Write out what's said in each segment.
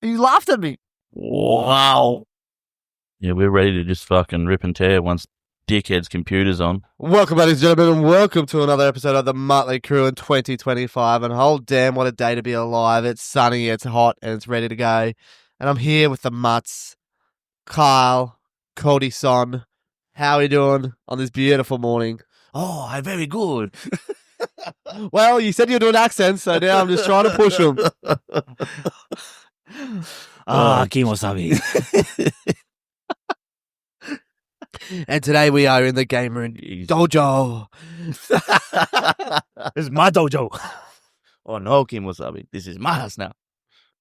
You laughed at me. Wow. Yeah, we're ready to just fucking rip and tear once dickhead's computer's on. Welcome, ladies and gentlemen, and welcome to another episode of the Muttlay Krew in 2025. And oh, damn, what a day to be alive. It's sunny, it's hot, and it's ready to go. And I'm here with the Mutts, Kyle, Cody son. How are you doing on this beautiful morning? Oh, I'm very good. Well, you said you were doing accents, so now I'm just trying to push them. Kimosabi. And today we are in the game room dojo. This is my dojo. Oh no, Kimosabi. This is my house now.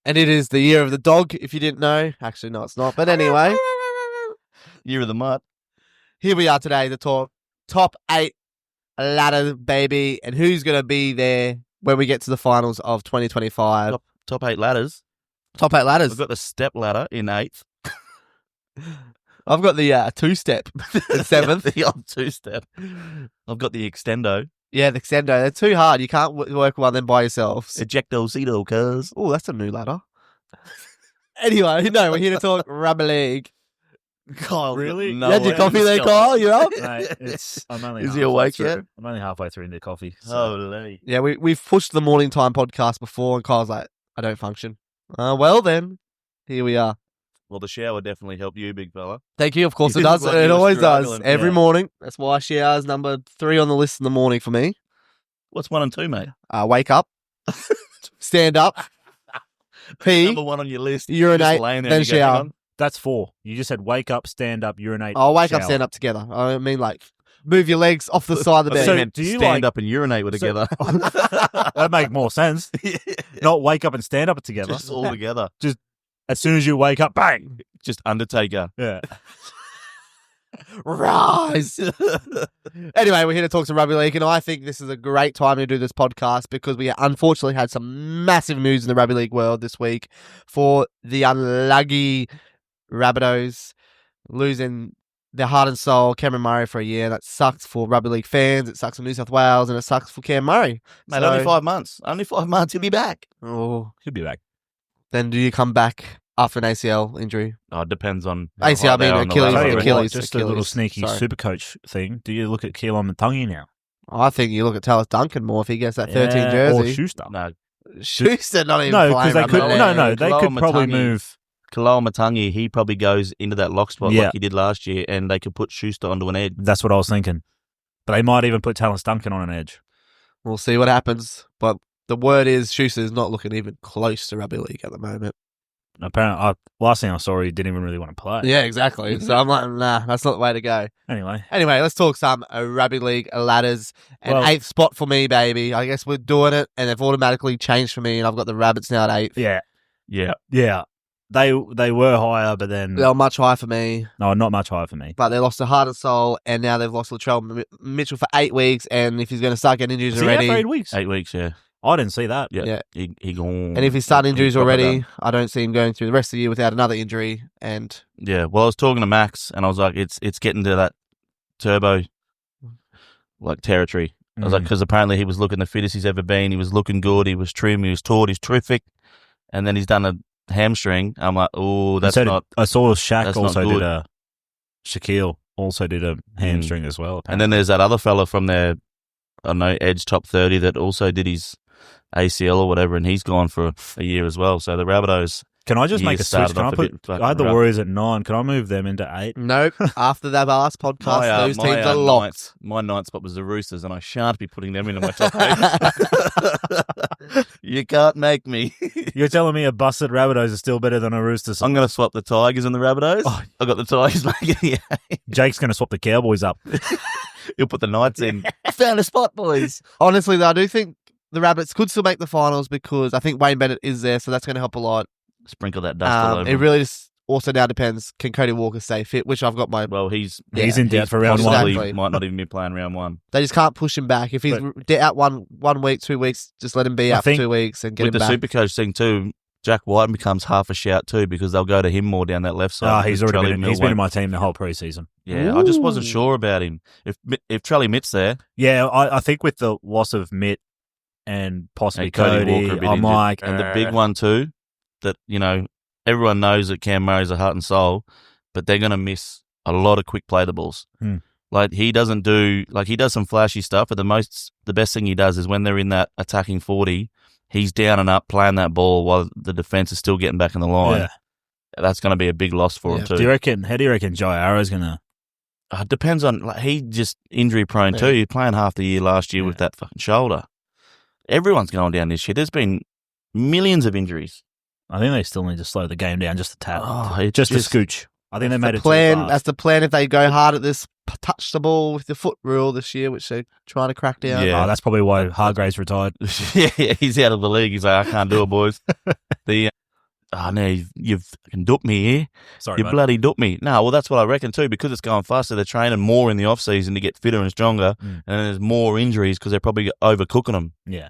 And it is the year of the dog, if you didn't know. Actually, no, it's not. But anyway, Year of the mutt. here we are today, the top 8 ladder, baby. And who's going to be there when we get to the finals of 2025? Top 8 ladders. Top 8 ladders. We've got the step ladder in 8th. I've got the two-step in 7th. The old 2-step. I've got the extendo. Yeah, the extendo. They're too hard. You can't work one of them by yourselves. Ejecto-cedo, cuz. Oh, that's a new ladder. Anyway, no, we're here to talk rugby league. Kyle, Really? no You had your way coffee to there, stop. Kyle? You up? Mate, I'm only Is he halfway awake through. yet? I'm only halfway through into coffee. So. Holy. Yeah, we've pushed the morning time podcast before, and Kyle's like, I don't function. Well then, here we are. Well, the shower definitely helped you, big fella. Thank you. Of course You it does. look like It you were always does. struggling. Every Yeah. morning. That's why shower's number 3 on the list in the morning for me. What's 1 and 2, mate? Wake up, stand up, pee, Number 1 on your list. urinate, Just laying there then and you go, shower. hang on. That's 4. You just said wake up, stand up, urinate. I'll wake up, shower. stand up together. I mean, like, move your legs off the side of the I bed. thought you So, meant do you stand like- up and urinate with together? That'd make more sense. Not wake up and stand up together. Just all together. As soon as you wake up, bang. Just Undertaker. Yeah. Rise. Anyway, we're here to talk some rugby league, and I think this is a great time to do this podcast because we unfortunately had some massive news in the rugby league world this week for the unlucky Rabbitohs losing their heart and soul, Cameron Murray, for a year. That sucks for rugby league fans, it sucks for New South Wales, and it sucks for Cam Murray. Mate, So- only 5 months. Only 5 months. He'll be back. Oh, He'll be back. then do you come back after an ACL injury? Oh, it depends on how ACL high they being are on the Achilles, ladder. Tell you what, Achilles, just a little Achilles. sneaky Sorry. super coach thing. Do you look at Keelan Matangi now? I think you look at Talis Duncan more if he gets that 13 jersey. Or Schuster. No, Schuster not even No, playing because they rugby could. league. No, they Kaloa could probably Matangi. move. Kaloa Matangi, he probably goes into that lock spot Yeah. like he did last year, and they could put Schuster onto an edge. That's what I was thinking. But they might even put Talis Duncan on an edge. We'll see what happens. But the word is Schuster's not looking even close to rugby league at the moment. Apparently, last thing I saw, he didn't even really want to play. Yeah, exactly. So I'm like, nah, that's not the way to go. Anyway, Anyway, let's talk some rugby league ladders. And Well- 8th spot for me, baby. I guess we're doing it, and they've automatically changed for me, and I've got the Rabbits now at 8th. yeah, Yeah. they were higher, but then They're much higher for me, no, not much higher for me. but they lost their heart and soul, and now they've lost Latrell Mitchell for 8 weeks, and if he's going to start getting injuries Is he out already, for 8 weeks? 8 weeks, yeah. I didn't see that. Yeah. Yeah. He gone. and if he's starting injuries He's proper already, done. I don't see him going through the rest of the year without another injury, and Yeah. Well, I was talking to Max, and I was like, it's getting to that turbo like territory. I was like, because apparently he was looking the fittest he's ever been. He was looking good. He was trim. He was taut. He's terrific. And then he's done a hamstring. I'm like, oh, that's So not. I saw Shaq that's not also good. did Shaquille also did a hamstring as well. And then there's that other fella from their, I don't know, Edge top 30 that also did his ACL or whatever, and he's gone for a year as well. So the Rabbitohs, can I just year make a switch? started Can I off a put? bit fucking I had the rough. Warriors at 9. Can I move them into 8? nope. After that last podcast, those teams are locked. My ninth spot was the Roosters, and I shan't be putting them into my top 8. You can't make me. You're telling me a busted Rabbitohs is still better than a Roosters? I'm going to swap the Tigers and the Rabbitohs. Oh. I got the Tigers making the 8. Jake's going to swap the Cowboys up. He'll put the Knights in. I found a spot, boys. Honestly, though, I do think the Rabbits could still make the finals because I think Wayne Bennett is there, so that's going to help a lot. Sprinkle that dust all over. It really just also now depends, can Cody Walker stay fit, which I've got my... Well, he's He's in doubt for round one. possibly Exactly. might not even be playing round 1. They just can't push him back. If he's out one week, 2 weeks, just let him be I out for think 2 weeks and get With him the back. Supercoach thing too, Jack White becomes half a shout too because they'll go to him more down that left side. He's because already Trelly been, Mill he's been in won't- my team the whole preseason. Yeah, I just wasn't Ooh. sure about him. If Trelly Mitt's there, Yeah, I think with the loss of Mitt and possibly and Cody Cody, Walker a bit I'm injured, like, and the big one too, that you know everyone knows that Cam Murray's a heart and soul, but they're going to miss a lot of quick play the balls. Like he does some flashy stuff, but the best thing he does is when they're in that attacking 40, he's down and up playing that ball while the defense is still getting back in the line. Yeah. That's going to be a big loss for him too. How do you reckon Joe Arrow's going to? It depends on, he just injury prone too. He's playing half the year last year with that fucking shoulder. Everyone's going down this year. There's been millions of injuries. I think they still need to slow the game down just a tad. Oh, just a scooch. I think they made it plan. too fast. That's the plan if they go hard at this touch the ball with the foot rule this year, which they're trying to crack down. Yeah. Oh, that's probably why Hargraves retired. Yeah, he's out of the league. He's like, I can't do it, boys. No, you've fucking duped me here. Sorry, You mate. bloody duped me. No, well, that's what I reckon too, because it's going faster. They're training more in the off-season to get fitter and stronger, and there's more injuries because they're probably overcooking them. Yeah.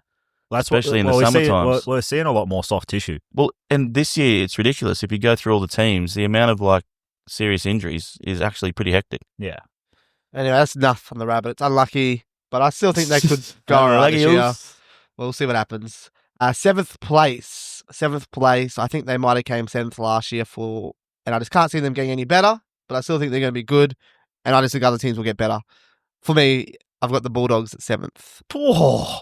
Well, Especially in the summer times. We're seeing a lot more soft tissue. Well, and this year it's ridiculous. If you go through all the teams, the amount of like serious injuries is actually pretty hectic. Yeah. Anyway, that's enough on the Rabbits. Unlucky, but I still think they could go all right this year. We'll see what happens. Seventh place. I think they might have came 7th last year and I just can't see them getting any better, but I still think they're going to be good, and I just think other teams will get better. For me, I've got the Bulldogs at 7th. Oh,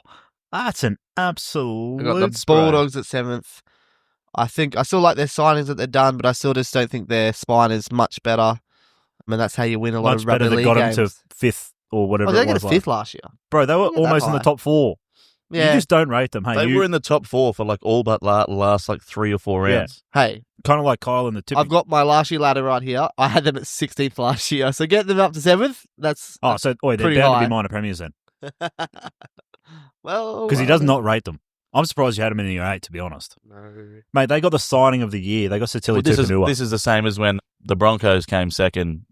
that's an absolute I've got the spray. Bulldogs at 7th. I still like their signings that they've done, but I still just don't think their spine is much better. I mean, that's how you win a lot Much of rugby better than league got games. them to 5th or whatever They it got was. a 5th last year. Bro, they were Didn't get that almost in the high. top 4. Yeah. You just don't rate them. Hey, They were in the top 4 for like all but last like 3 or 4 Yeah. rounds. Hey, kind of like Kyle and the tipping. I've got my last year ladder right here. I had them at 16th last year, so get them up to 7th. That's so they're pretty bound high. to be minor premiers then. Well, Because he does not rate them. I'm surprised you had him in your 8, to be honest. No. Mate, they got the signing of the year. They got Satili Well, Tupanua. this is the same as when the Broncos came second,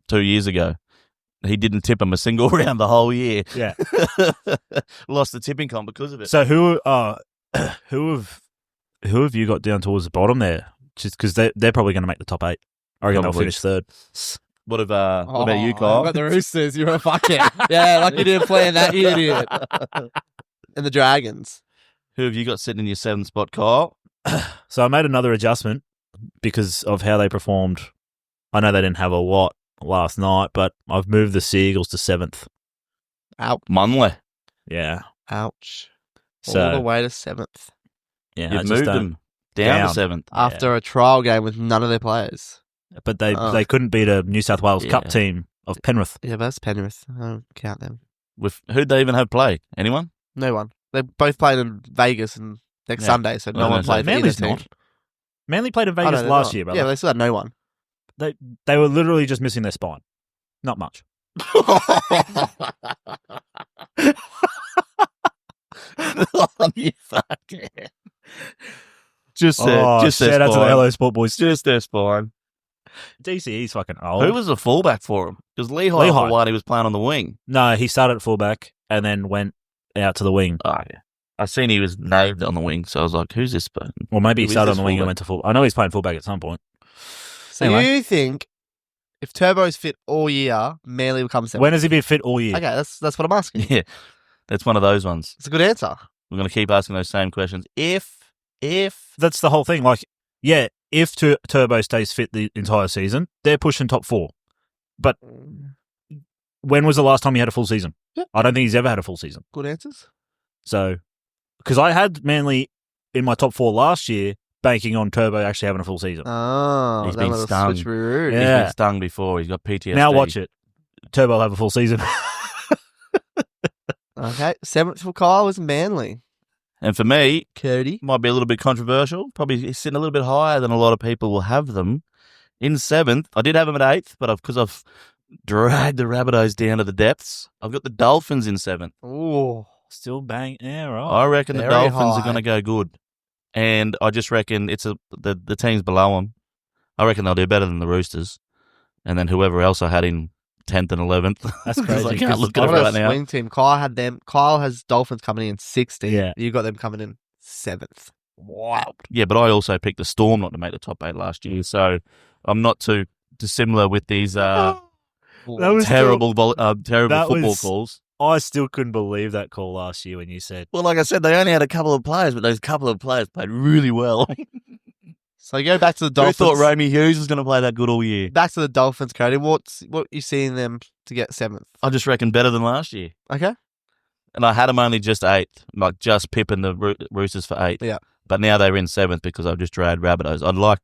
2 years ago. He didn't tip him a single round the whole year. Yeah. Lost the tipping comp because of it. So who have you got down towards the bottom there? Just because they're probably going to make the top 8. I reckon they'll Probably. finish 3rd. What about you, Kyle? I've got the Roosters. You're a fuckhead. Yeah, like you didn't plan that, you idiot. And the Dragons. Who have you got sitting in your 7th spot, Kyle? So I made another adjustment because of how they performed. I know they didn't have a lot last night, but I've moved the Seagulls to 7th. Muttlay. Yeah. Ouch. So All the way to 7th. yeah, I You've just moved don't- them down to Down. 7th. After a trial game with none of their players. But they couldn't beat a New South Wales Cup Yeah. team of Penrith. Yeah, but that's Penrith. I don't count them. Who'd they even have play? Anyone? No one. They both played in Vegas and next Yeah. Sunday, so no Oh, one no, so played for either Manly's team. not. Manly played in Oh, no, Vegas they're last not. year, brother. Yeah, but they still had no one. They were literally just missing their spine. Not much. You fucking. Just Shout their out to the spine. Hello Sport boys. Just their spine. DCE's fucking old. Who was the fullback for him? Because Lehigh Lehigh. for one, he was playing on the wing. No, he started at fullback and then went out to the wing. Oh, yeah. I seen he was named on the wing, so I was like, who's this? Or maybe he Who is started on this the wing and fullback? went to full. I know he's playing fullback at some point. So Anyway. you think if Turbo's fit all year, Manly will come 7th? When has he been fit all year? Okay, that's what I'm asking. Yeah, that's one of those ones. It's a good answer. We're going to keep asking those same questions. If That's the whole thing. Like, yeah, if Turbo stays fit the entire season, they're pushing top 4. But when was the last time he had a full season? Yeah. I don't think he's ever had a full season. Good answers. So, because I had Manly in my top 4 last year, banking on Turbo actually having a full season. Oh, He's that been little stung. switcheroo. Yeah. he's been stung before, he's got PTSD. Now watch it. Turbo will have a full season. Okay, 7th for Kyle was Manly. And for me, Cody. might be a little bit controversial. Probably sitting a little bit higher than a lot of people will have them. In 7th, I did have them at 8th, but because I've dragged the Rabbitohs down to the depths, I've got the Dolphins in 7th. Ooh. Still bang. Yeah, right. I reckon the very Dolphins high. are going to go good. And I just reckon the teams below them, I reckon they'll do better than the Roosters. And then whoever else I had in 10th and 11th. That's 'Cause crazy, I can't 'cause look at I've it got a right now. swing team. Kyle had them. Kyle has Dolphins coming in 16th. Yeah. You got them coming in 7th. Wow. Yeah, but I also picked the Storm not to make the top 8 last year. So I'm not too dissimilar with these That was terrible that football was- calls. I still couldn't believe that call last year when you said, Well, like I said, they only had a couple of players, but those couple of players played really well. So go back to the Who Dolphins. thought Romeo Hughes was going to play that good all year? Back to the Dolphins, Cody. What you seeing them to get 7th? I just reckon better than last year. Okay. And I had them only just 8th, like just pipping the Roosters for 8th. Yeah. But now they're in 7th because I've just dragged Rabbitohs. I'd like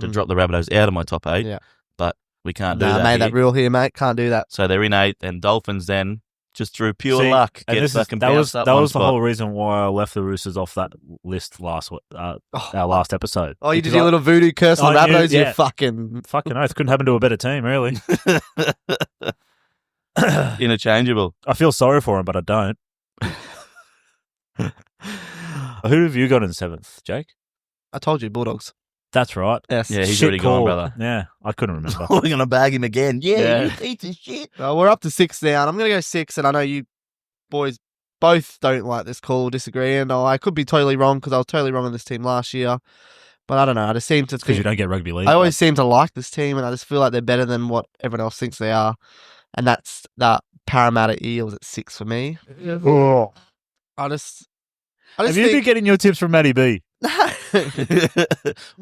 to drop the Rabbitohs out of my top 8, Yeah. but we can't do Nah, that. made here. that rule here, mate. Can't do that. So they're in 8th, and Dolphins then, just through pure See, luck, and get this back is, and that bounce was up one the spot. whole reason why I left the Roosters off that list our last episode. Oh, you did Because your little voodoo curse on the I knew- Rabbitohs? You yeah. fucking... fucking oath, couldn't happen to a better team, really. Interchangeable. I feel sorry for him, but I don't. Who have you got in 7th, Jake? I told you, Bulldogs. That's right. Yes. Yeah, he's Shit already call. gone, brother. Yeah, I couldn't remember. We're going to bag him again. Yeah, Yeah. you piece of shit. We're up to 6 now, and I'm going to go 6, and I know you boys both don't like this call, disagree, and I could be totally wrong because I was totally wrong on this team last year. But I don't know. I just seem to Because you think... don't get rugby league. I always seem to like this team, and I just feel like they're better than what everyone else thinks they are. And that's that Parramatta Eels at 6 for me. Oh. I just Have you been think... getting your tips from Matty B?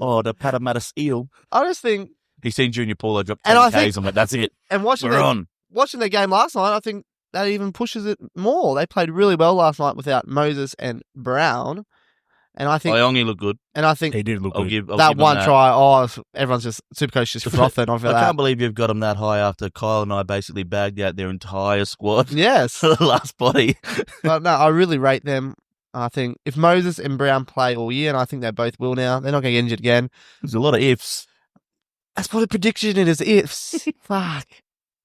Oh, the Parramatta Eel. I just think... He's seen Junior Paulo drop And 10 I Ks. think- I'm like, that's it. And watching We're on. their game last night, I think that even pushes it more. They played really well last night without Moses and Brown. And I think... Iongi looked good. And I think He did look I'll good. give that give him one that. try, everyone's just... Supercoach just frothing off of I that. can't believe you've got him that high after Kyle and I basically bagged out their entire squad Yes. for the last body. But no, I really rate them. I think if Moses and Brown play all year, and I think they both will now, they're not going to get injured again. There's a lot of ifs. That's what a prediction it is. Ifs. Fuck.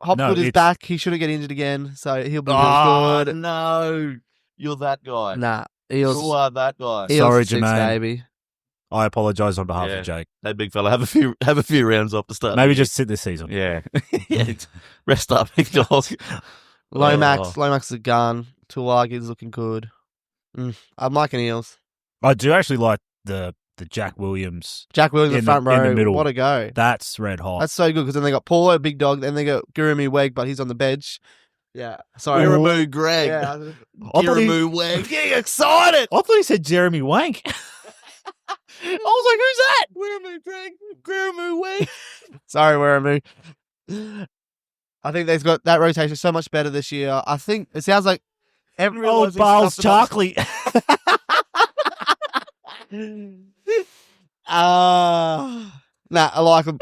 Hopwood is it's- back. He shouldn't get injured again, so he'll be Oh, good. no. You're that guy. Nah. Eels. You are that guy. Eels Sorry, at 6, Jermaine. baby. I apologise on behalf Yeah. of Jake. Hey, big fella, have a few rounds off the start. Maybe just sit this season. Yeah. Yeah. Rest up, big dog. Lomax. Lomax is a gun. Tuagi's looking good. I'm liking Eels. I do actually like the Jack Williams. Jack Williams in In the front the- in row. the middle. What a go. That's red hot. That's so good because then they got Paulo, big dog. Then they got Gurumi Weg, but he's on the bench. Yeah. Sorry. Giramu Greg. Yeah. I thought he- Giramu Weg. Getting excited. I thought he said Jeremy Wank. I was like, who's that? Giramu Greg. Giramu Weg. Sorry, Weramu. I think they've got that rotation so much better this year. I think it sounds like everyone. Oh, Barles Charkley. Nah, I like them.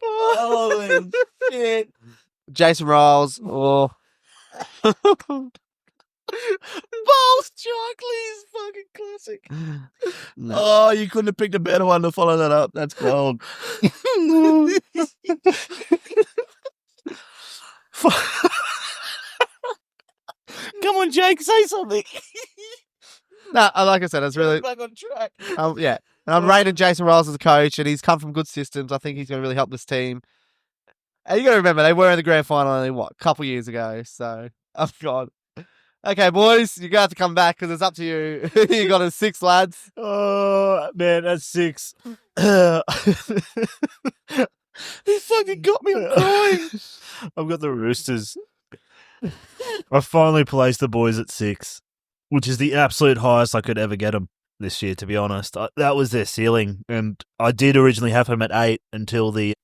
Holy shit. Jason Riles. Oh. Balls Charkley is fucking classic. No. Oh, you couldn't have picked a better one to follow that up. That's gold. Come on, Jake, say something. Nah, like I said, it's really Back on track. yeah. And I'm rating Jason Riles as a coach, and he's come from good systems. I think he's going to really help this team. And you got to remember, they were in the grand final only, a couple years ago. So, oh, God. Okay, boys, you're going to have to come back because it's up to you. You got a 6, lads. Oh, man, that's 6. He fucking got me. I'm crying. I've got the Roosters. I finally placed the boys at 6, which is the absolute highest I could ever get them this year, to be honest. That was their ceiling. And I did originally have them at 8 until the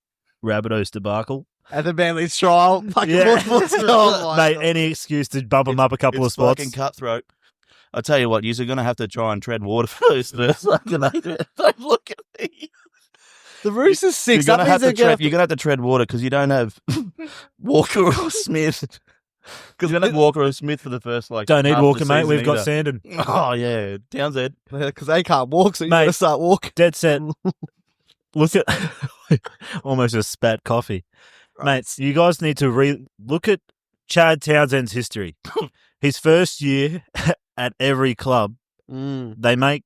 Rabbitohs debacle. At the Manly's trial. Fucking Yeah. oh, my Mate, God. any excuse to bump them up a couple of It's spots. fucking cutthroat. I tell you what, you're going to have to try and tread water first. Don't look at me. The Roosters 6. You're That going means to have to tread water because you don't have Walker or Smith. Because you don't have Walker or Smith for the first Don't need half Walker, of the mate. season We've got either. Sandon. Oh yeah, Townsend. because they can't walk, so you Mate. got to start walking. Dead set. Look at almost a spat coffee. Mate, you guys need to look at Chad Townsend's history. His first year at every club, they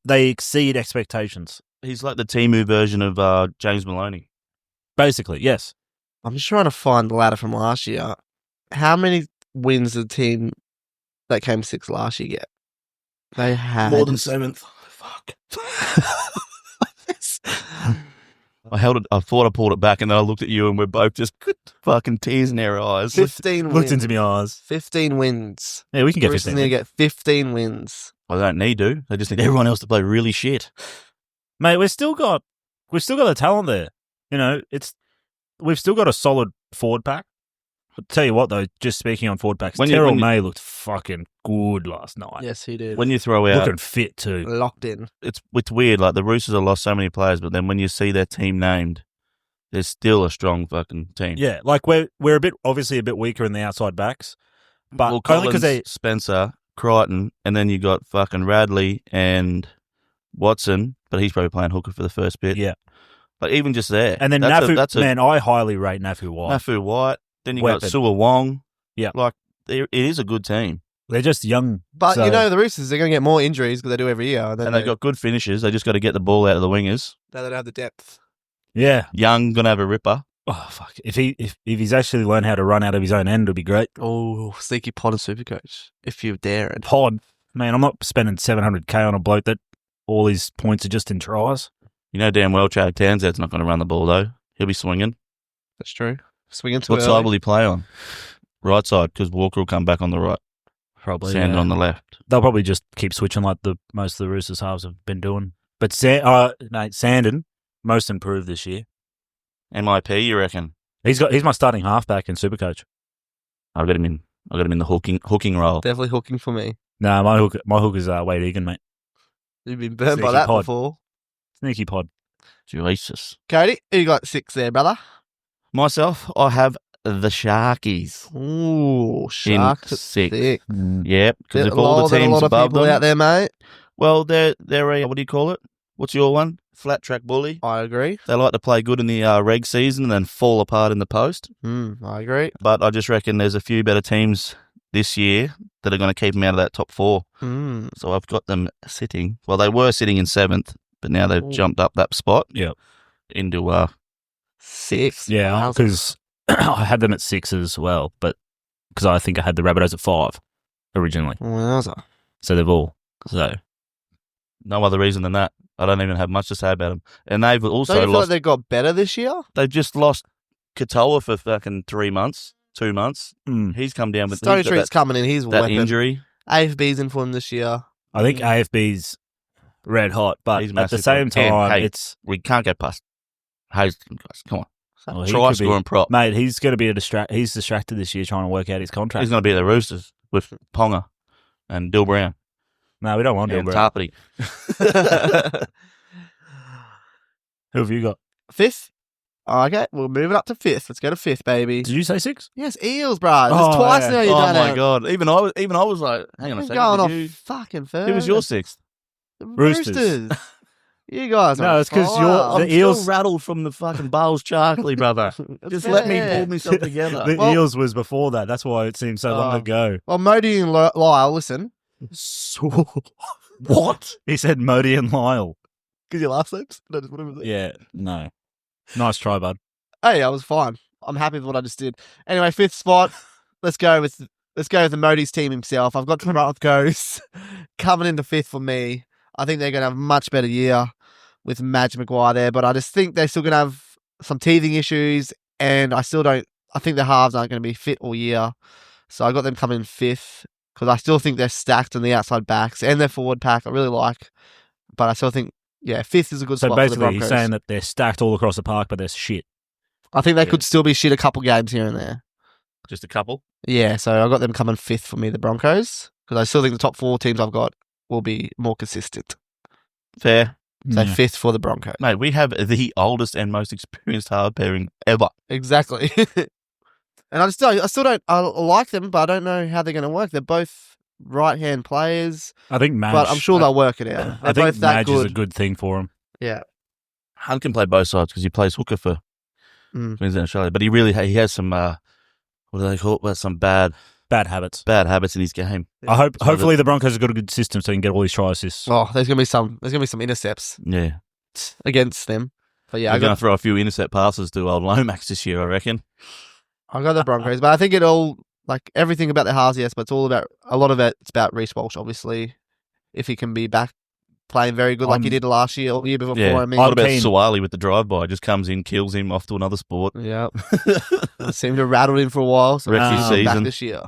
exceed expectations. He's like the Timu version of James Maloney. Basically, yes. I'm just trying to find the ladder from last year. How many wins did the team that came 6th last year get? They had More than 7th. Fuck. I thought I pulled it back, and then I looked at you, and we're both just fucking tears in our eyes. 15 wins. Looked into my eyes. 15 wins. Yeah, we can get Roosters 15. need to get 15 wins. Well, they don't need to. They just need everyone else to play really shit. Mate, we've still got the talent there. You know, we've still got a solid forward pack. I'll tell you what, though, just speaking on forward packs, Terrell May looked fucking good last night. Yes, he did. When you throw out, Looking fit too. Locked in. it's weird. Like the Roosters have lost so many players, but then when you see their team named, there's still a strong fucking team. Yeah, like we're obviously a bit weaker in the outside backs, but Well, only because Collins, Spencer, Crichton, and then you got fucking Radley and Watson, but he's probably playing hooker for the first bit. Yeah. But even just there. and then Nafu, man, I highly rate Nafu White. Nafu White. Then you Weapon. got Sua Wong. Yeah. Like, it is a good team. They're just young. But, so- you know, the Roosters, they're going to get more injuries because they do every year. And they've got good finishers. They just got to get the ball out of the wingers. They don't have the depth. Yeah. Young, going to have a ripper. Oh, fuck. If he's actually learned how to run out of his own end, it'll be great. Oh, sneaky pod and super coach. If you dare it. Pod. Man, I'm not spending $700K on a bloke that all his points are just in tries. You know damn well Chad Townsend's not going to run the ball, though. He'll be swinging. That's true. Swinging too What early. side will he play on? Right side, because Walker will come back on the right. Probably. Sandon on the left. They'll probably just keep switching like most of the Roosters halves have been doing. But Sandon, most improved this year. MIP, you reckon? He's my starting halfback in Supercoach. I've got him in the hooking role. Definitely hooking for me. No, my hook is Wade Egan, mate. You've been burnt by Sneaky that pod. before. Sneaky pod. Jesus. Cody, who you got 6 there, brother? Myself, I have the Sharkies. Ooh, Sharks In at 6. 6. Yep, because if all Lower the than a teams lot of above people them, out there, mate. well, they're a, what do you call it? What's your one? Flat track bully. I agree. They like to play good in the reg season and then fall apart in the post. I agree. But I just reckon there's a few better teams this year that are going to keep them out of that top 4. So I've got them sitting. Well, they were sitting in 7th, but now they've jumped up that spot. Yep. Into 6. Yeah, Wow. because I had them at 6 as well, but because I think I had the Rabbitohs at 5 originally. Wowza. So they've all. So no other reason than that. I don't even have much to say about them. And they've also Don't you feel like lost. they got better this year? They've just lost Katoa for fucking 3 months, 2 months. mm, He's come down with Stony he's got Street's coming in. He's a that weapon. injury. AFB's in for him this year. I think AFB's red hot, but He's at the massive, same though. And, time, hey, it's We can't go past Hayes. Guys, come on. well, he Try could be- scoring prop. mate. He's going to be He's distracted this year trying to work out his contract. He's going to be at the Roosters with Ponga and Dill Brown No, we don't want and Dilbert. Tarpany. Who have you got? 5th? Okay, we'll move it up to 5th. Let's go to 5th, baby. Did you say 6? Yes, Eels, bruh. There's Oh, twice yeah. now you've Oh done my it. god! Even I was like, hang on a You're second. going did off you- fucking first. Who was your 6th? The Roosters. Roosters. You guys are No, it's 'cause fire. you're- I'm The still Eels- rattled from the fucking Barles Charkley, brother. Just let me fair. pull myself together. The Well- Eels was before that. That's why it seemed so long Oh. ago. Well, Modi and Lyle, listen. What? He said Modi and Lyle. Because your last names? No, just whatever. Yeah, no. Nice try, bud. Hey, I was fine. I'm happy with what I just did. Anyway, 5th spot. Let's go with the Modi's team himself. I've got the Broncos coming into 5th for me. I think they're going to have a much better year with Madge Maguire there, but I just think they're still going to have some teething issues, and I think the halves aren't going to be fit all year. So I got them coming in 5th because I still think they're stacked on the outside backs and their forward pack. I really like, but I still think, 5th is a good So spot for the basically, Broncos. he's saying that they're stacked all across the park, but they're shit. I think they could still be shit a couple games here and there. Just a couple. Yeah, so I got them coming 5th for me, the Broncos, because I still think the top 4 teams I've got will be more consistent. Fair. So Yeah. 5th for the Broncos. Mate, we have the oldest and most experienced hard pairing ever. Exactly. And I like them, but I don't know how they're going to work. They're both right-hand players, I think Madge. but I'm sure they'll work it out. They're I think both that Madge good. is a good thing for him. Yeah. Hunt can play both sides because he plays hooker for Queensland, Australia. But he has some, what do they call it? Well, some bad Habits. habits in his game. Hopefully the Broncos have got a good system so he can get all his try assists. Oh, there's gonna be some intercepts Yeah. against them. But yeah, I'm I going to got throw a few intercept passes to old Lomax this year, I reckon. the Broncos, but I think it all like everything about the halves, yes, but it's all about a lot of it. It's about Reece Walsh, obviously, if he can be back playing very good like he did last year or the year before. Yeah. I mean, What about keen. Suwali with the drive-by? Just comes in, kills him, off to another sport. yeah, seemed to have rattled him for a while. So Wrecked his back season. this year.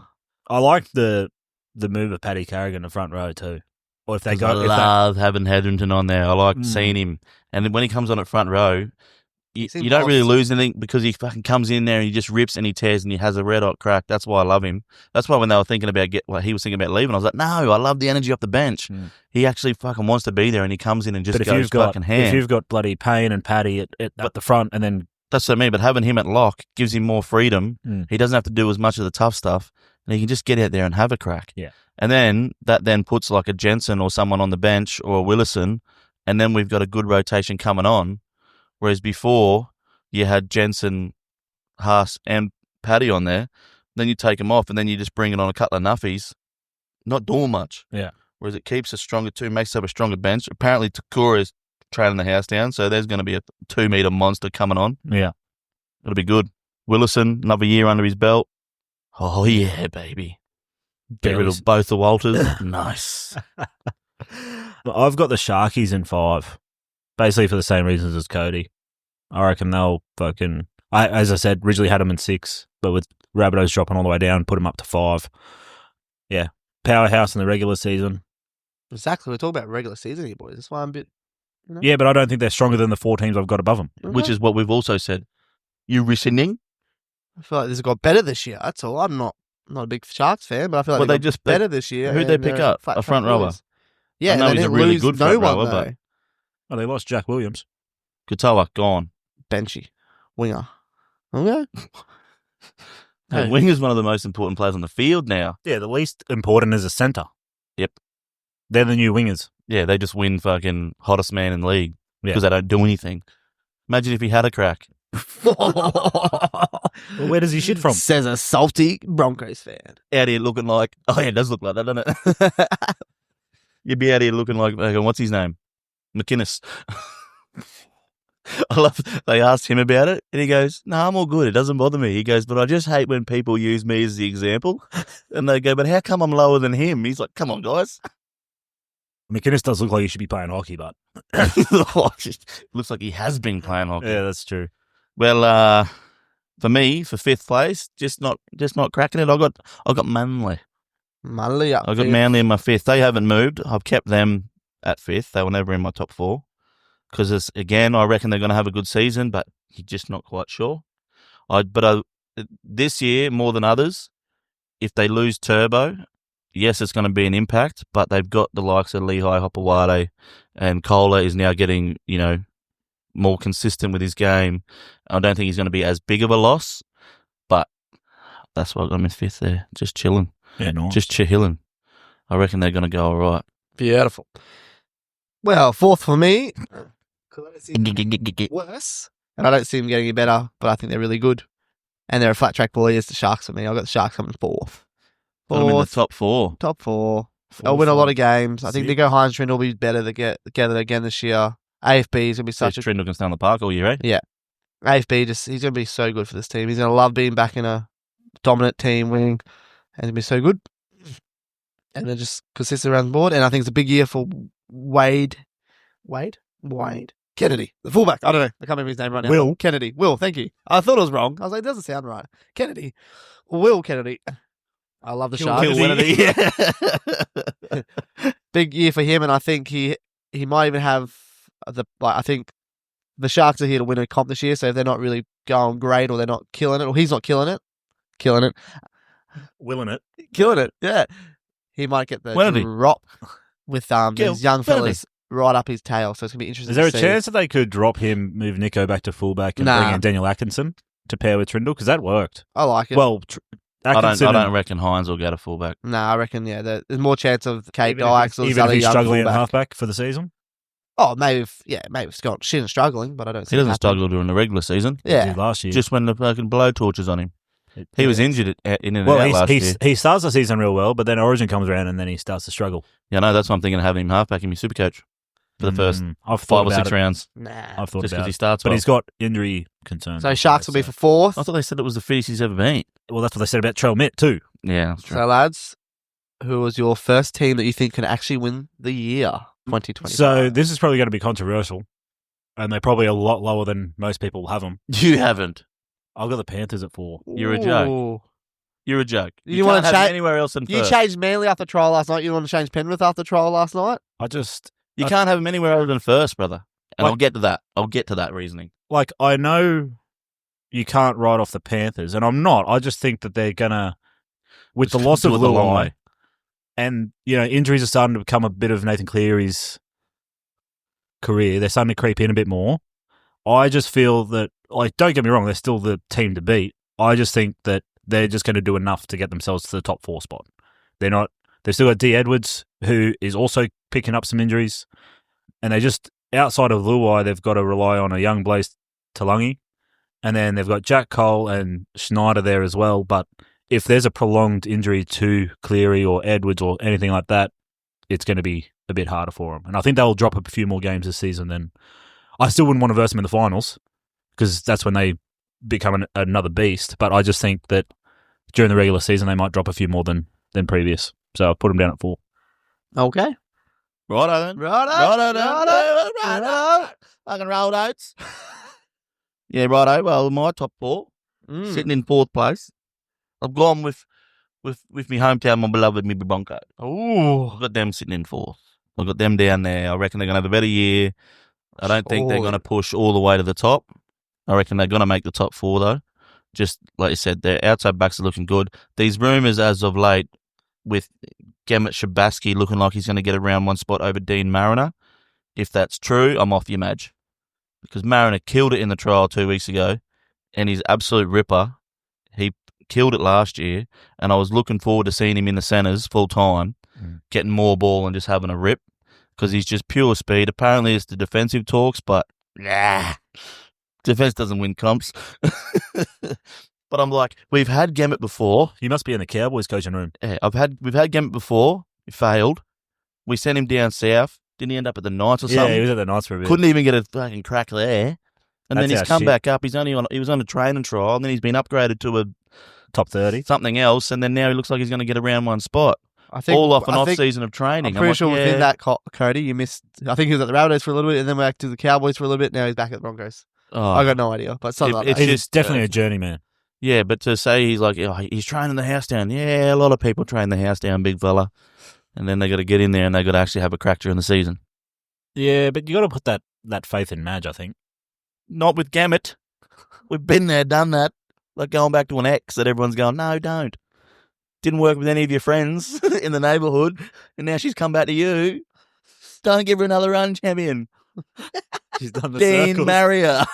I like the move of Paddy Carrigan in the front row too. Or if they 'Cause go, I love having Hetherington on there. I like seeing him. And then when he comes on at front row, you Seems don't really awesome. lose anything because he fucking comes in there and he just rips and he tears and he has a red hot crack. That's why I love him. That's why when they were thinking about he was thinking about leaving, I was like, no, I love the energy off the bench. He actually fucking wants to be there and he comes in and just but goes fucking ham. if you've got bloody Payne and Paddy at the front, and then That's what I mean. But having him at lock gives him more freedom. He doesn't have to do as much of the tough stuff, and he can just get out there and have a crack. Yeah. And then that puts like a Jensen or someone on the bench or a Willison, and then we've got a good rotation coming on. Whereas before you had Jensen, Haas, and Paddy on there, then you take them off, and then you just bring it on a couple of nuffies, not doing much. Yeah. Whereas it keeps us stronger too, makes up a stronger bench. Apparently Takura is trailing the house down, so there's going to be a 2-meter monster coming on. yeah, It'll be good. Willison, another year under his belt. Oh, yeah, baby. Get rid of both the Walters. Nice. I've got the Sharkies in 5, basically for the same reasons as Cody. I reckon they'll fucking. As I said, originally had them in 6, but with Rabbitohs dropping all the way down, put them up to 5. Yeah, powerhouse in the regular season. Exactly. We're talking about regular season here, boys. That's why I'm a bit. You know? Yeah, but I don't think they're stronger than the 4 teams I've got above them. Which is what we've also said. You listening? I feel like this has got better this year. That's all. I'm not a big Sharks fan, but I feel like Well, they they got just- better this year. who'd they and pick they're up? flat A front track rower? boys. Yeah, I know they he's a didn't really lose good no front one rower, though. but- Oh, they lost Jack Williams. Katoa, gone. Benchy, winger. Okay. The winger's one of the most important players on the field now. Yeah, the least important is a centre. Yep. They're the new wingers. Yeah, they just win fucking hottest man in the league Yeah. because they don't do anything. Imagine if he had a crack. Well, where does he shit from? Says a salty Broncos fan. Out here looking like, oh yeah, it does look like that, doesn't it? You'd be out here looking like, what's his name? McInnes. I love, they asked him about it and he goes, no, I'm all good. It doesn't bother me. He goes, but I just hate when people use me as the example. And they go, but how come I'm lower than him? He's like, come on, guys. McInnes does look like he should be playing hockey, but Looks like he has been playing hockey. yeah, that's true. Well, for me, for 5th place, just not cracking it. I got Manly. Manly up. I got Manly in my 5th. They haven't moved. I've kept them at 5th. They were never in my top 4 because again, I reckon they're going to have a good season, but you're just not quite sure. This year more than others, if they lose Turbo, yes, it's going to be an impact, but they've got the likes of Lehigh, Hopewade, and Kohler is now getting, more consistent with his game. I don't think he's going to be as big of a loss, but that's why I got him in 5th there. Just chilling. Yeah, nice. Just chilling. I reckon they're going to go all right. Beautiful. Well, 4th for me. Because I don't see him worse, and I don't see him getting any better, but I think they're really good. And they're a flat track boy as the Sharks for me. I've got the Sharks coming 4th. Got him in the top 4. Top 4. They'll win a lot of games. I think Six. Nico Hines-Trindle will be better to get together again this year. AFB is going to be such a... Trindle can stay on the park all year, eh? AFB, he's going to be so good for this team. He's going to love being back in a dominant team winning, and he'll be so good. And they're just consistent around the board. And I think it's a big year for Wade Kennedy, the fullback. I don't know. I can't remember his name right now. Will. Kennedy. Will, thank you. I thought it was wrong. I was like, it doesn't sound right. Kennedy. Will Kennedy. I love the Sharks. Big year for him, and I think he might even have I think the Sharks are here to win a comp this year, so if they're not really going great or they're not killing it, or he's not killing it, Willing it. yeah. He might get the Wendy. drop with these young Wendy. fellas right up his tail, so it's going to be interesting Is there a to see. chance that they could drop him, move Nico back to fullback, and Nah. bring in Daniel Atkinson to pair with Trindle? Because that worked. I like it. Well, I Atkinson don't reckon Hines will get a fullback. Nah, I reckon, there's more chance of Kate even Dykes or if other he's young struggling at fullback. halfback for the season. Oh, maybe if Scott Shin struggling, but I don't see He doesn't it happening. struggle during the regular season. Yeah. Last year. Just when the fucking blow torches on him. He was injured in and out last year. he starts the season real well, but then Origin comes around and then he starts to struggle. Yeah, no, that's why I'm thinking of having him halfback in my super coach for the first I've 5 thought or 6 about it. rounds. Nah. I've thought Just about because he it. starts But well. he's got injury concerns. So Sharks will be for 4th. I thought they said it was the fittest he's ever been. Well, that's what they said about Trell Mitt too. Yeah, that's true. So, lads, who was your first team that you think can actually win the year? 2025. So this is probably going to be controversial, and they're probably a lot lower than most people have them. You haven't. I've got the Panthers at 4. You're a joke. Ooh. You're a joke. You You wanna can't have cha- it anywhere else than You first. changed Manly after trial last night. You want to change Penrith after trial last night? You can't have them anywhere other than first, brother. And Like- I'll get to that. I'll get to that reasoning. Like, I know you can't write off the Panthers, and I'm not. I just think that they're going to, with the loss of Do it the long Luai, way. and, injuries are starting to become a bit of Nathan Cleary's career. They're starting to creep in a bit more. I just feel that, like, don't get me wrong, they're still the team to beat. I just think that they're just going to do enough to get themselves to the top 4 spot. They've still got D. Edwards, who is also picking up some injuries. And they just, outside of Luai, they've got to rely on a young Blaze Talangi. And then they've got Jack Cole and Schneider there as well. But if there's a prolonged injury to Cleary or Edwards or anything like that, it's going to be a bit harder for them. And I think they'll drop a few more games this season. Then I still wouldn't want to verse them in the finals because that's when they become another beast. But I just think that during the regular season, they might drop a few more than previous. So I'll put them down at 4. Okay. Righto then. Righto. Fucking roll oats. Yeah, righto. Well, my top 4, sitting in 4th place. I've gone with me hometown, my beloved Mibby Bronco. Ooh. I've got them sitting in 4th. I've got them down there. I reckon they're going to have a better year. I don't think they're going to push all the way to the top. I reckon they're going to make the top 4, though. Just like you said, their outside backs are looking good. These rumours as of late with Gemmet Shabaski looking like he's going to get around 1 spot over Dean Mariner. If that's true, I'm off your Madge. Because Mariner killed it in the trial 2 weeks ago, and he's absolute ripper. He killed it last year, and I was looking forward to seeing him in the centres full time, getting more ball and just having a rip, because he's just pure speed. Apparently it's the defensive talks, but defense doesn't win comps. But I'm like, we've had Gemmet before. You must be in the Cowboys coaching room. Yeah, we've had Gemmet before. He failed. We sent him down south. Didn't he end up at the Knights or something? Yeah, he was at the Knights for a bit. Couldn't even get a fucking crack there. And then That's he's our come shit. back up. He was on a training trial, and then he's been upgraded to a Top 30. something else, and then now he looks like he's going to get around 1 spot. I think All off an I off think- season of training. I'm pretty like, sure yeah. within that, Cody, you missed. I think he was at the Rabbitohs for a little bit, and then back to the Cowboys for a little bit. Now he's back at the Broncos. Oh, I got no idea, but something like It's that. He's just, definitely a journeyman. yeah, but to say he's like, he's training the house down. Yeah, a lot of people train the house down, big fella. And then they got to get in there and they got to actually have a crack during the season. Yeah, but you got to put that faith in Madge, I think. Not with Gamut. We've been there, done that. Like going back to an ex that everyone's going, no, don't. Didn't work with any of your friends in the neighbourhood, and now she's come back to you. Don't give her another run, champion. She's done the Dean circles. Marrier.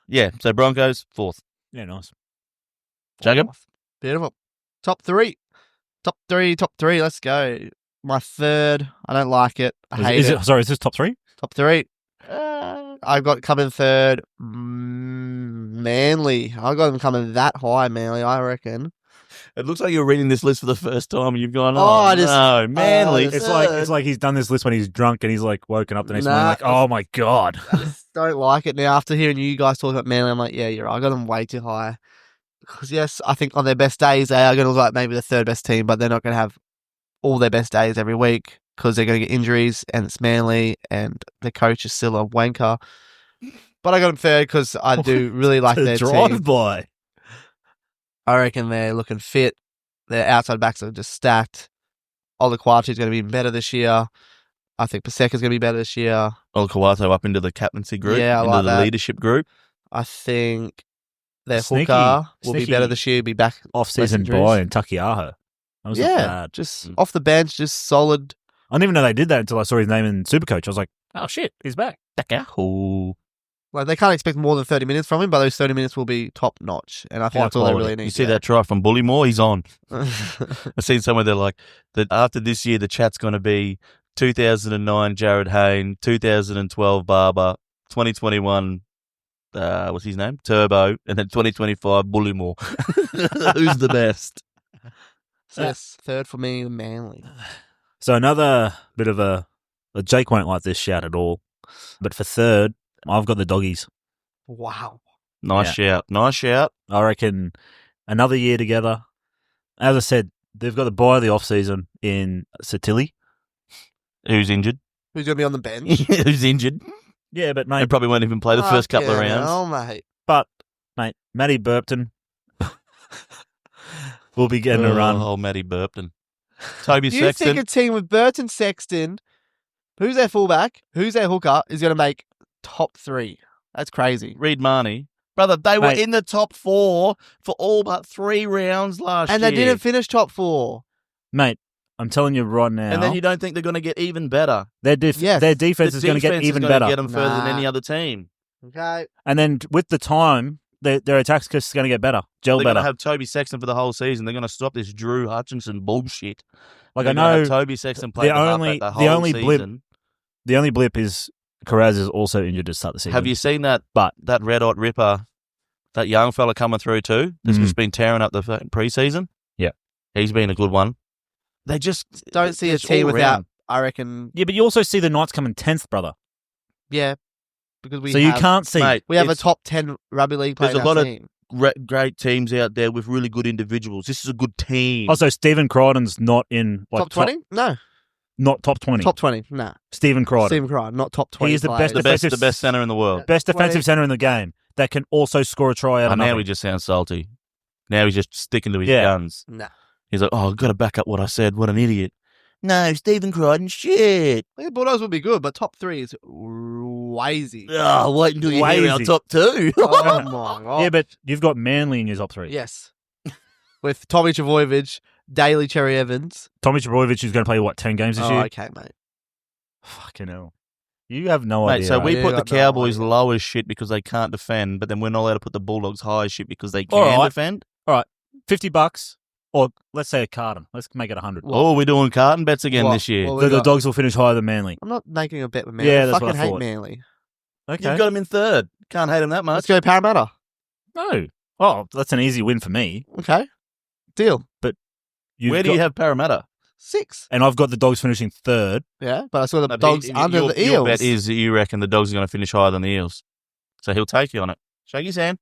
Yeah, so Broncos, 4th. Yeah, nice. Jacob? Beautiful. Top 3. Top 3. Let's go. My 3rd. I don't like it. I hate it. Sorry, is this top 3? Top 3. I've got coming 3rd. Manly. I got them coming that high, Manly, I reckon. It looks like you're reading this list for the first time and you've gone, I no, Manly. just- It's like he's done this list when he's drunk and he's like woken up the next morning Nah. like, oh my God. I just don't like it now. After hearing you guys talk about Manly, I'm like, yeah, you're right. I got them way too high. Because, yes, I think on their best days, they are going to look like maybe the 3rd best team, but they're not going to have all their best days every week because they're going to get injuries and it's Manly and the coach is still a wanker. But I got them 3rd because I do really like their team. drive-by. I reckon they're looking fit. Their outside backs are just stacked. Olaquatu's going to be even better this year. I think Paseka's going to be better this year. Kawato up into the captaincy group, Yeah, I into like the that. leadership group. I think their Sneaky- hooker will be sneaky better this year. Be back Off-season less injuries. buy and Takiaho. That was Yeah, bad. just off the bench, just solid. I didn't even know they did that until I saw his name in Supercoach. I was like, oh shit, he's back. Oh. Like they can't expect more than 30 minutes from him, but those 30 minutes will be top notch, and I think High that's all they quality. really need. You see that try from Bullymore? He's on. that? I've seen somewhere they're like, that after this year, the chat's going to be 2009 Jared Hayne, 2012 Barber, 2021, what's his name? Turbo, and then 2025 Bullymore. Who's the best? So yes, 3rd for me, Manly. So another bit of a Jake won't like this shout at all, but for 3rd, I've got the Doggies. Wow. Nice shout. Nice shout. I reckon another year together. As I said, they've got the bye of the off season in Satilli. Who's injured? Who's going to be on the bench? Who's injured? Yeah, but They mate, probably won't even play the first couple of rounds. Oh, mate. mate, Matty Burpton will be getting a run. Oh, Matty Burpton. Toby You Sexton. think a team with Burton, Sexton, who's their fullback, who's their hooker, is going to make top 3? That's crazy. Reed Marnie. Brother, they were Mate. in the top 4 for all but 3 rounds last And year. they didn't finish top 4. Mate, I'm telling you right now, And then you don't think they're going to get even better. their Yes. their defense is going to get defense is even gonna better. Get them further than Nah. any other team. Okay. And then with the time, their attack's just going to get better, gel They're going better. to have Toby Sexton for the whole season. They're going to stop this Drew Hutchinson bullshit. Like They're I gonna know have Toby Sexton play the only the whole only blip season. the only blip is Carraz is also injured to start the season. Have you seen that? But- that red hot ripper, that young fella coming through too. That's Mhm. just been tearing up the preseason. Yeah. He's been a good one. They just Don't see a it's team all without, round. I reckon, Yeah, but you also see the Knights coming 10th, brother. yeah, because we So have, you can't see. Mate, we have a it's- top 10 rugby league player There's in a our lot of- team. great teams out there with really good individuals. This is a good team. Also, Stephen Crichton's not in like, Top 20? No. not top 20. Top 20? Nah. Stephen Crichton, Stephen Crichton, not top 20 He is the players. best the best center in the world. best 20. defensive center in the game that can also score a try out Oh, of now nothing. he just sounds salty. Now he's just sticking to his Yeah. guns. Nah. He's like, oh, I've got to back up what I said. What an idiot. No, Stephen Crichton, shit. I think the Bulldogs would be good, but top 3 is wazy. Oh, wait until you hear our Lazy. top 2. Oh, my God. Yeah, but you've got Manly in your top 3. Yes. With Tommy Trbojevic, Daly Cherry Evans. Tommy Trbojevic is going to play, 10 games this Oh, year? okay, mate. Fucking hell. You have no Mate, idea. so right? we Yeah, put the got no Cowboys idea. low as shit because they can't defend, but then we're not allowed to put the Bulldogs high as shit because they can All right. defend. $50, or let's say a carton. Let's make it 100. Oh, we're doing carton bets again What? this year. What we The got? dogs will finish higher than Manly. I'm not making a bet with Manly. Yeah, I that's fucking what I hate thought. Manly. Okay. You've got them in third. Can't hate them that much. Let's go Parramatta. No. Oh, that's an easy win for me. Okay. Deal. Where do you have Parramatta? 6. And I've got the dogs finishing 3rd. Yeah, but I saw the No, but Dogs you- under your, the Eels. Your bet is that you reckon the Dogs are going to finish higher than the Eels. So he'll take you on it. Shake his hand.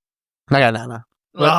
No. But-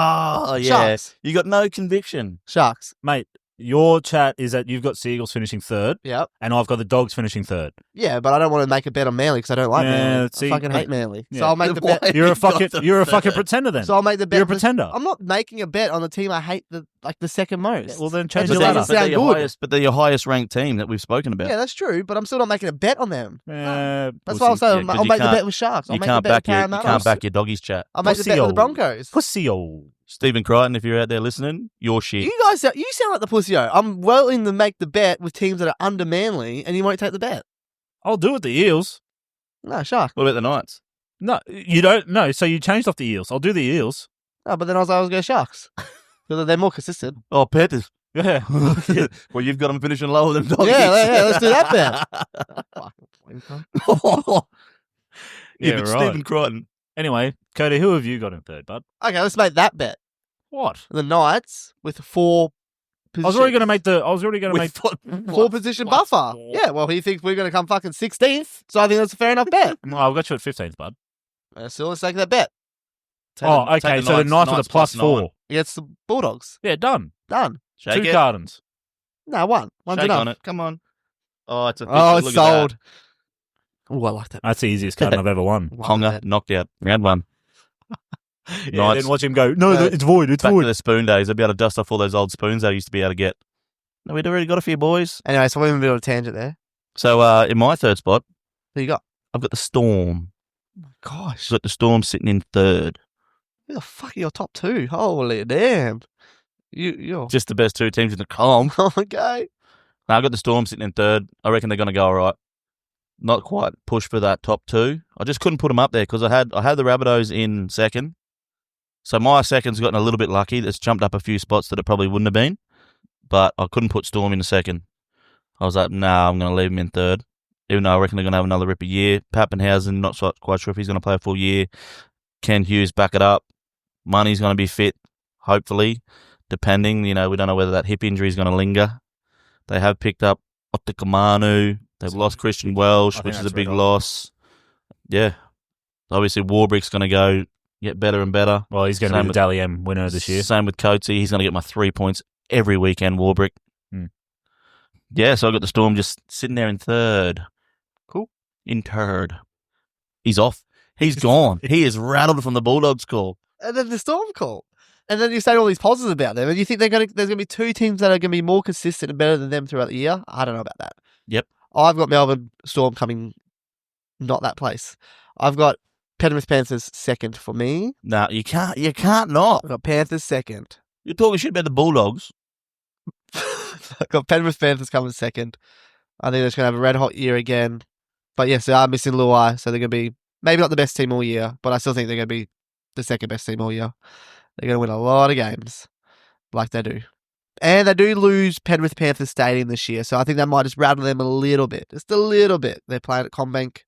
Oh, yeah. Sharks. You got no conviction. Sharks. Mate, your chat is that you've got Seagulls finishing 3rd, Yep. and I've got the dogs finishing 3rd. Yeah, but I don't want to make a bet on Manly because I don't like Yeah, Manly. see, I fucking hate Manly. yeah. So I'll make the Why? bet. You're a You got fucking the you're a fucking third. pretender then. So I'll make the bet. You're a with- pretender. I'm not making a bet on the team I hate the second most. Well, then change That the just ladder. doesn't sound good. But they're your highest ranked team that we've spoken about. Yeah, that's true, but I'm still not making a bet on them. That's That's why I'll say Yeah, 'cause I'll you make the can't- bet with Sharks. I'll You make the can't bet with back your Parramatta. you can't back your doggies chat. I'll make the bet Pussy with the old. Broncos. Pussy-o. Stephen Crichton, if you're out there listening, you're shit. You guys, you sound like the pussy-o. I'm willing to make the bet with teams that are under Manly, and you won't take the bet. I'll do it, the Eels. No, Shark. What about the Knights? No, you don't. No, so you changed off the Eels. I'll do the Eels. No, but then I was going to go Sharks. Because they're more consistent. Oh, Panthers. Yeah. Well, you've got them finishing lower than Doggies. Yeah, let's do that bet. Yeah, Yeah, but right. Stephen Crichton. Anyway, Cody, who have you got in 3rd, bud? Okay, let's make that bet. What? The Knights with 4 I was already going to make the. I was already going to make. With 4 position What? buffer. Yeah, well, he thinks we're going to come fucking 16th, so I think that's a fair enough bet. No, I've got you at 15th, bud. So let's take that bet Oh, okay. So the Knights with a plus 4. against the Bulldogs. Yeah, done. Done. Shake 2 it. cartons. No, one. One's Shake enough. on it. Come on. Oh, it's a Oh, it's Look at that. sold. Oh, I like that. That's the easiest carton I've ever won. Honga knocked out. Round 1. Yeah, Knights. then watch him go. No, No, it's void. It's Back to void. the spoon days. I'd be able to dust off all those old spoons I used to be able to get. No, we'd already got a few boys. Anyway, so we're moving on a tangent there. So in my 3rd spot, Who you got? I've got the Storm. Gosh. I've got the Storm sitting in 3rd. Who the fuck are your top 2? Holy damn. You're... Just the best 2 teams in the column. Okay. Now, I've got the Storm sitting in 3rd. I reckon they're going to go all right. Not quite push for that top 2. I just couldn't put them up there because I had the Rabbitohs in 2nd. So my 2nd's gotten a little bit lucky. It's jumped up a few spots that it probably wouldn't have been. But I couldn't put Storm in 2nd. I was like, nah, I'm going to leave him in 3rd. Even though I reckon they're going to have another ripper year. Pappenhausen, not quite sure if he's going to play a full year. Ken Hughes, back it up. Money's going to be fit, hopefully, depending. We don't know whether that hip injury is going to linger. They have picked up Otakamanu. They've lost Christian Welsh, I think which is a that's big right. loss. Yeah. Obviously, Warbrick's going to get better and better. Well, he's going to Same be the with- Dally M winner this year. Same with Cody. He's going to get my 3 points every weekend, Warbrick. Yeah, so I got the Storm just sitting there in third. Cool. In third. He's off. He's gone. He is rattled from the Bulldogs call. And then the Storm call. And then you say all these positives about them, and you think there's going to be two teams that are going to be more consistent and better than them throughout the year? I don't know about that. Yep. I've got Melbourne Storm coming, not that place. I've got Penrith Panthers second for me. No, you can't not. I've got Panthers second. You're talking shit about the Bulldogs. I've got Penrith Panthers coming second. I think they're just going to have a red hot year again. But yes, they are missing Luai, so they're going to be maybe not the best team all year, but I still think they're going to be the second best team all year. They're going to win a lot of games, like they do. And they do lose Penrith Panthers Stadium this year, so I think that might just rattle them a little bit. Just a little bit. They're playing at CommBank.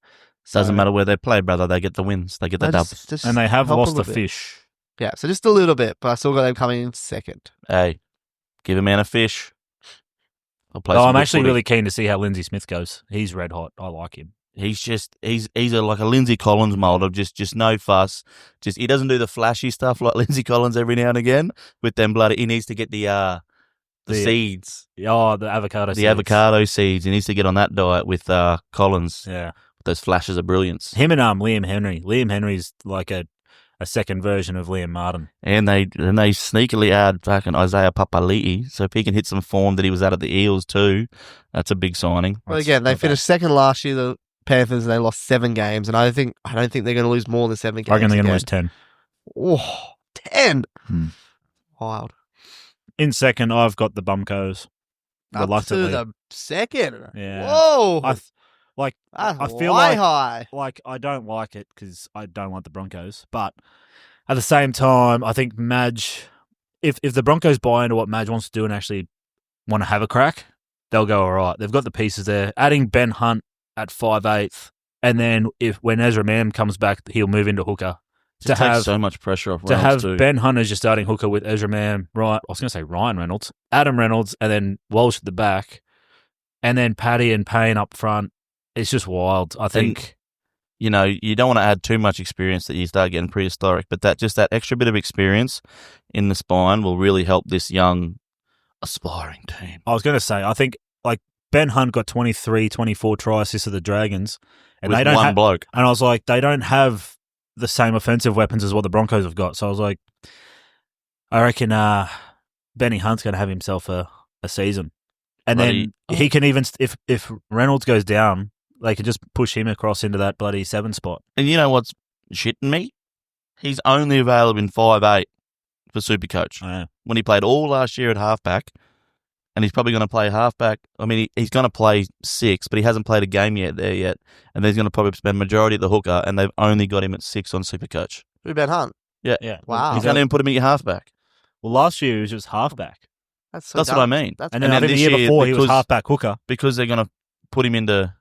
Doesn't matter where they play, brother. They get the wins. They get the dub. And they have help a lost a little bit. fish. Yeah, so just a little bit, but I still got them coming in second. Hey, give a man a fish. I'll play. Oh, some I'm good actually footy. really keen to see how Lindsay Smith goes. He's red hot. I like him. He's like a Lindsay Collins mold of just no fuss. Just he doesn't do the flashy stuff like Lindsay Collins every now and again. With them bloody, he needs to get the seeds, Oh, the avocado. the avocado seeds. He needs to get on that diet with Collins. Yeah, Those flashes of brilliance. him and Liam Henry. Liam Henry's like a second version of Liam Martin. And they sneakily add fucking Isaiah Papali'i. So if he can hit some form that he was at the Eels too, that's a big signing. But again, they finished second last year, the Panthers, and they lost 7 games, and I don't think they're going to lose more than 7 games. I reckon they're going to again. lose 10. Oh, 10. Wild. In second, I've got the Bumcos. Up Reluctantly. to the second. Yeah. Whoa. I That's feel way like high. I don't like it because I don't like the Broncos, but at the same time, I think Madge, if the Broncos buy into what Madge wants to do and actually want to have a crack, they'll go all right. They've got the pieces there. Adding Ben Hunt at 5'8", and then when Ezra Mam comes back, he'll move into hooker. To have so much pressure off to Reynolds have too. Ben Hunt as your starting hooker with Ezra Mam, right? I was going to say Ryan Reynolds, Adam Reynolds, and then Walsh at the back, and then Paddy and Payne up front. It's just wild. I think. You know, you don't want to add too much experience that you start getting prehistoric, but that extra bit of experience in the spine will really help this young, aspiring team. I was going to say, I think like Ben Hunt got 23, 24 try assists of the Dragons, and With they don't one bloke. And I was like, they don't have the same offensive weapons as what the Broncos have got. So I was like, I reckon Benny Hunt's going to have himself a season, and then he can even if Reynolds goes down, they can just push him across into that bloody 7 spot. And you know what's shitting me? He's only available in 5'8" for Supercoach. Oh, yeah. When he played all last year at halfback, and he's probably going to play halfback. I mean, he's going to play 6, but he hasn't played a game yet. And then he's going to probably spend majority of the hooker, and they've only got him at 6 on Supercoach. Who, Ben Hunt? Yeah. Wow. He's going to even put him at your halfback. Well, last year he was just halfback, That's What I mean. and then I think the year before he was halfback hooker. Because they're going to put him into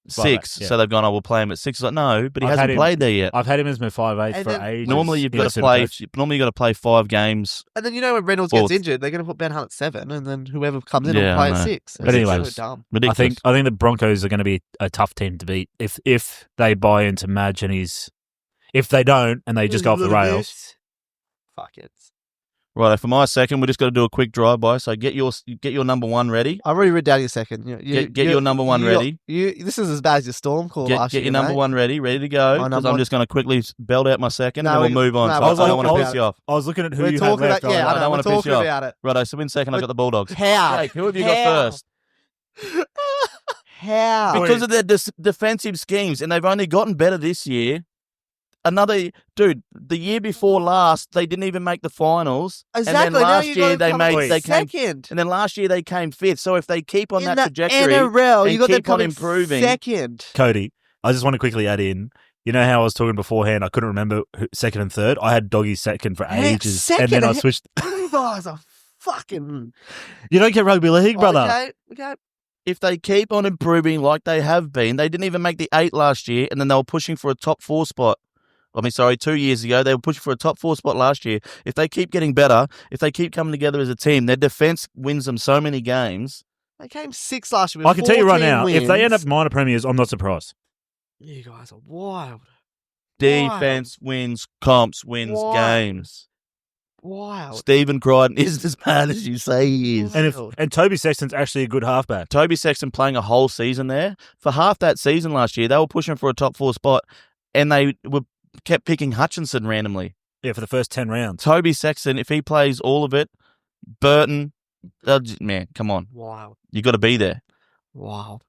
6, yeah. so they've gone, we'll play him at 6. It's like, no, but he I've hasn't had him- played there yet. I've had him as my 5'8" And for then- ages. Normally you've in got to Supercoach. play. Normally you got to play 5 games. And then when Reynolds Well, gets injured, they're going to put Ben Hunt at 7, and then whoever comes in Yeah, will play I at know. 6. But anyway, so dumb. Ridiculous. I think the Broncos are going to be a tough team to beat if they buy into Madge and his. If they don't and they just go off the rails, Fuck it. Right, for my second, we just got to do a quick drive-by. So get your number 1 ready. I've already written down your second. Get your number 1 ready. This is as bad as your Storm call last Get year, your number mate. 1 ready to go. My Because number I'm one- just going to quickly belt out my second, No, and then we'll move on. no, So we're I don't want to talking piss you about off. I was looking at who We're you had talking left. about, yeah, I I don't know, wanna we're piss you talking off. about it. Righto, so in second, I've got the Bulldogs. How? Jake, who have you got first? How? Because of their defensive schemes, and they've only gotten better this year. The year before last, they didn't even make the finals. Exactly. And then now last you year got they came second. And then last year they came 5th. So if they keep on In that the trajectory, NRL, and you got them keep on coming improving. second. Cody, I just want to quickly add in. You know how I was talking beforehand? I couldn't remember second and third. I had Doggy second for ages, second? and then I switched. You guys are fucking. You don't get rugby league, brother. Okay. If they keep on improving like they have been, they didn't even make the 8 last year, and then they were pushing for a top 4 spot. 2 years ago, they were pushing for a top 4 spot last year. If they keep getting better, if they keep coming together as a team, their defense wins them so many games. They came 6 last year. With I can tell you right 14 now, if they end up wins. minor premiers, I'm not surprised. You guys are wild. Defense wins comps, wins Why? games. Wow. Stephen Crichton isn't as bad as you say he is. And Toby Sexton's actually a good halfback. Toby Sexton playing a whole season there. For half that season last year, they were pushing for a top 4 spot, and they kept picking Hutchinson randomly. Yeah, for the first 10 rounds. Toby Sexton, if he plays all of it, Burton, man, come on. Wow. You got to be there. Wow.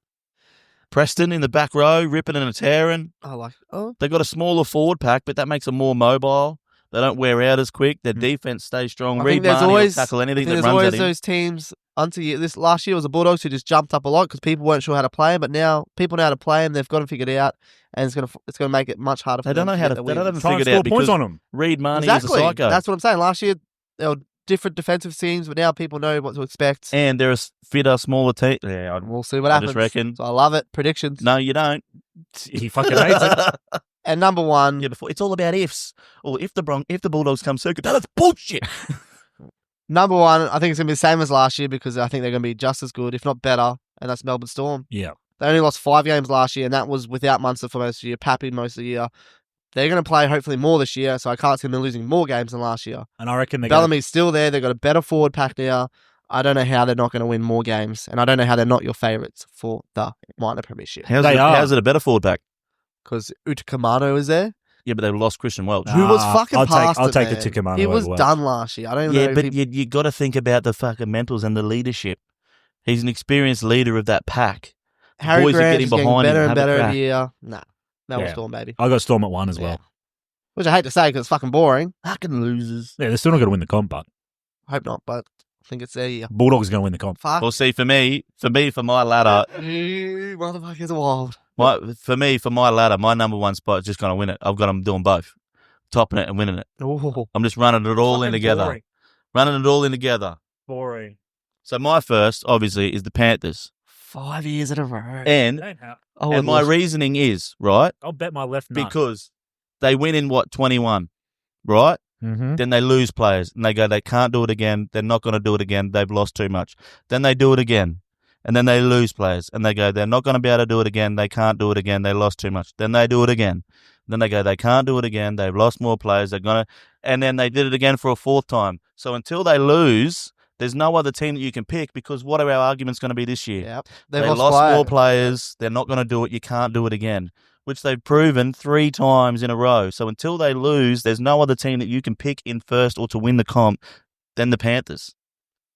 Preston in the back row, ripping and tearing. I like. Oh. They got a smaller forward pack, but that makes them more mobile. They don't wear out as quick. Their defense stays strong. I Reed think there's Marnie always will tackle anything that there's runs always at him. those teams. This last year was the Bulldogs who just jumped up a lot because people weren't sure how to play them, but now people know how to play them. They've got them figured out, and it's gonna make it much harder. They for don't them know how get to. the They don't wins. have Try and figured score out points because on them. Reed Marnie Exactly. is a psycho. That's what I'm saying. Last year there were different defensive teams, but now people know what to expect. And they're a fitter, smaller team. Yeah, We'll see what I happens. just reckon. So I love it. Predictions. No, you don't. He fucking hates it. And number one, Yeah, before it's all about ifs. Or if the Bulldogs come second, that's bullshit. number one, I think it's gonna be the same as last year because I think they're gonna be just as good, if not better, and that's Melbourne Storm. Yeah. They only lost 5 games last year, and that was without Munster for most of the year, Pappy most of the year. They're going to play hopefully more this year, so I can't see them losing more games than last year. And I reckon they're Bellamy's still there. They've got a better forward pack now. I don't know how they're not going to win more games, and I don't know how they're not your favourites for the minor premiership. How's it a better forward pack? Because Utakamano is there, Yeah, but they lost Christian Welch. who was fucking past I'll it, take man. the Tucumano He was over Welch. done last year. I don't Yeah, know. but you got to think about the fucking mentals and the leadership. He's an experienced leader of that pack. Harry boys are Grant's getting getting behind him, better and have a better crack. every year. Nah, Melbourne Yeah. Storm, baby. I got Storm at 1 as well. Which I hate to say because it's fucking boring. Fucking losers. Yeah, they're still not going to win the comp, but I hope not, but I think it's their year. Bulldogs are going to win the comp. Fuck. Well, see, for my ladder, You motherfuckers are wild. for my ladder, my number one spot is just going to win it. I've got them doing both, topping it and winning it. Oh, I'm just running it all in together. Running it all in together. Boring. So my first, obviously, is the Panthers. 5 years in a row. And my reasoning is, right, I'll bet my left nut. because they win in, 21, right? Mm-hmm. Then they lose players, and they go, they can't do it again. They're not going to do it again. They've lost too much. Then they do it again, and then they lose players, and they go, they're not going to be able to do it again. They can't do it again. They lost too much. Then they do it again. Then they go, they can't do it again. They've lost more players. They're going to, and then they did it again for a 4th time. So until they lose, there's no other team that you can pick because what are our arguments going to be this year? Yep. They lost more players. They're not going to do it. You can't do it again, which they've proven 3 times in a row. So until they lose, there's no other team that you can pick in first or to win the comp than the Panthers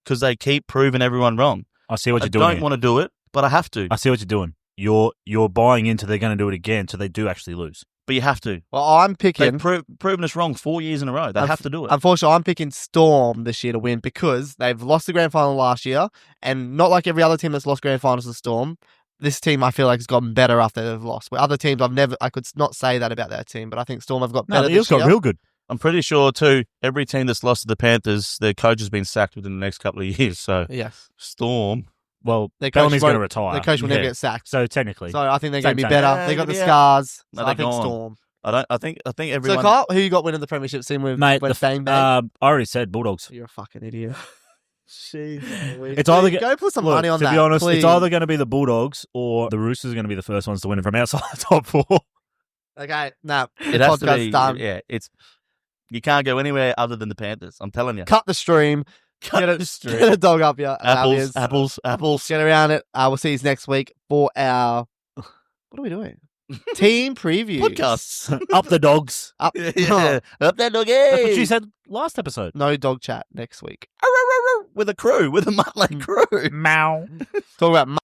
because they keep proving everyone wrong. I see what I you're doing. don't want to do it, but I have to. I see what you're doing. You're buying into they're going to do it again, so they do actually lose. But you have to. Well, I'm picking. They've proven us wrong 4 years in a row. They have to do it. Unfortunately, I'm picking Storm this year to win because they've lost the grand final last year, and not like every other team that's lost grand finals to the Storm. This team, I feel like, has gotten better after they've lost. Where other teams, I could not say that about that team, but I think Storm have got better No, this Eels got year. real good. I'm pretty sure, too, every team that's lost to the Panthers, their coach has been sacked within the next couple of years. So, Yes. Storm. Well, Their coach Bellamy's going to won't- retire. The coach will never Yeah. get sacked. So technically, So I think they're going to be Same better. time. They got the Yeah. scars. No, So they're I think gone. Storm. I think So everyone. Kyle, who you got winning the premiership team with? mate, when bang bang? I already said Bulldogs. You're a fucking idiot. It's either Go put some Look, money on to that. be honest, please. it's either going to be the Bulldogs or the Roosters are going to be the first ones to win it from outside the top 4. Okay, nah. It the has to podcast's be. done. Yeah, you can't go anywhere other than the Panthers. I'm telling you. Cut the stream. Get a dog up here. Apples. Get around it. We'll see you next week for our. What are we doing? Team preview. Podcasts. Up the dogs. Up. Yeah. Up that doggy. That's what you said last episode. No dog chat next week. With a Muttlay Krew. Meow. Talk about